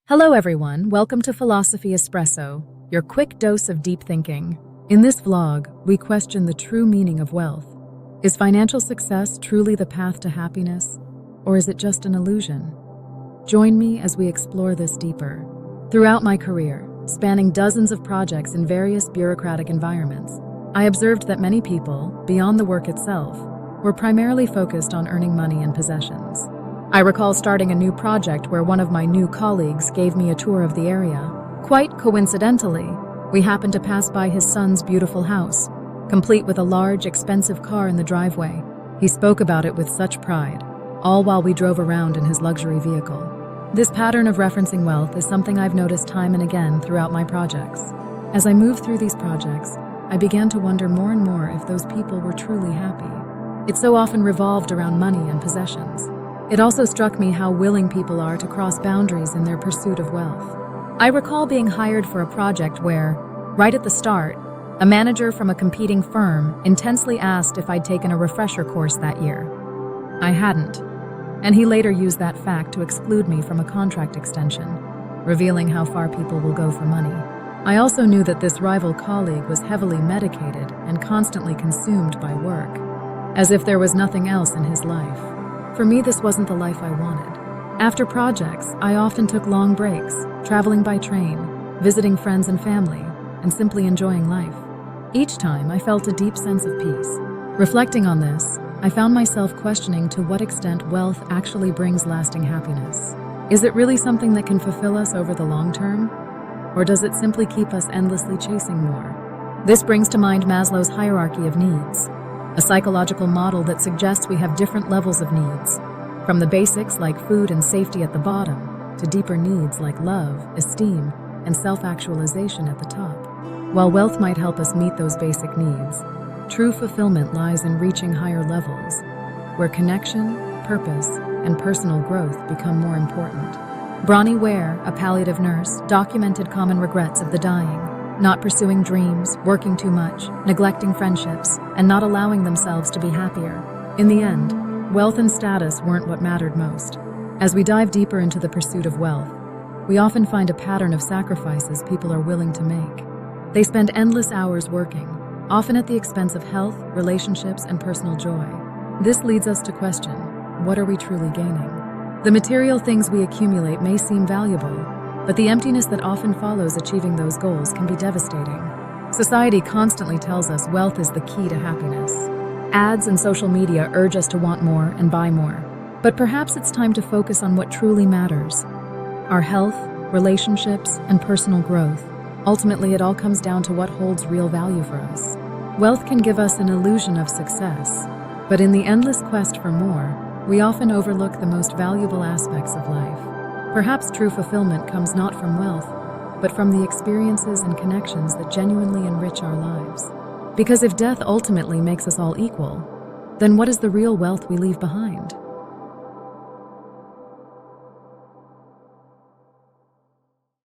Hello everyone, welcome to Philosophy Espresso, your quick dose of deep thinking. In this vlog, we question the true meaning of wealth. Is financial success truly the path to happiness, or is it just an illusion? Join me as we explore this deeper. Throughout my career, spanning dozens of projects in various bureaucratic environments, I observed that many people, beyond the work itself, were primarily focused on earning money and possessions. I recall starting a new project where one of my new colleagues gave me a tour of the area. Quite coincidentally, we happened to pass by his son's beautiful house, complete with a large, expensive car in the driveway. He spoke about it with such pride, all while we drove around in his luxury vehicle. This pattern of referencing wealth is something I've noticed time and again throughout my projects. As I moved through these projects, I began to wonder more and more if those people were truly happy. It so often revolved around money and possessions. It also struck me how willing people are to cross boundaries in their pursuit of wealth. I recall being hired for a project where, right at the start, a manager from a competing firm intensely asked if I'd taken a refresher course that year. I hadn't, and he later used that fact to exclude me from a contract extension, revealing how far people will go for money. I also knew that this rival colleague was heavily medicated and constantly consumed by work, as if there was nothing else in his life. For me, this wasn't the life I wanted. After projects, I often took long breaks, traveling by train, visiting friends and family, and simply enjoying life. Each time, I felt a deep sense of peace. Reflecting on this, I found myself questioning to what extent wealth actually brings lasting happiness. Is it really something that can fulfill us over the long term? Or does it simply keep us endlessly chasing more? This brings to mind Maslow's hierarchy of needs, a psychological model that suggests we have different levels of needs, from the basics like food and safety at the bottom, to deeper needs like love, esteem, and self-actualization at the top. While wealth might help us meet those basic needs, true fulfillment lies in reaching higher levels, where connection, purpose, and personal growth become more important. Bronnie Ware, a palliative nurse, documented common regrets of the dying: not pursuing dreams, working too much, neglecting friendships, and not allowing themselves to be happier. In the end, wealth and status weren't what mattered most. As we dive deeper into the pursuit of wealth, we often find a pattern of sacrifices people are willing to make. They spend endless hours working, often at the expense of health, relationships, and personal joy. This leads us to question, what are we truly gaining? The material things we accumulate may seem valuable, but the emptiness that often follows achieving those goals can be devastating. Society constantly tells us wealth is the key to happiness. Ads and social media urge us to want more and buy more. But perhaps it's time to focus on what truly matters: our health, relationships, and personal growth. Ultimately, it all comes down to what holds real value for us. Wealth can give us an illusion of success, but in the endless quest for more, we often overlook the most valuable aspects of life. Perhaps true fulfillment comes not from wealth, but from the experiences and connections that genuinely enrich our lives. Because if death ultimately makes us all equal, then what is the real wealth we leave behind?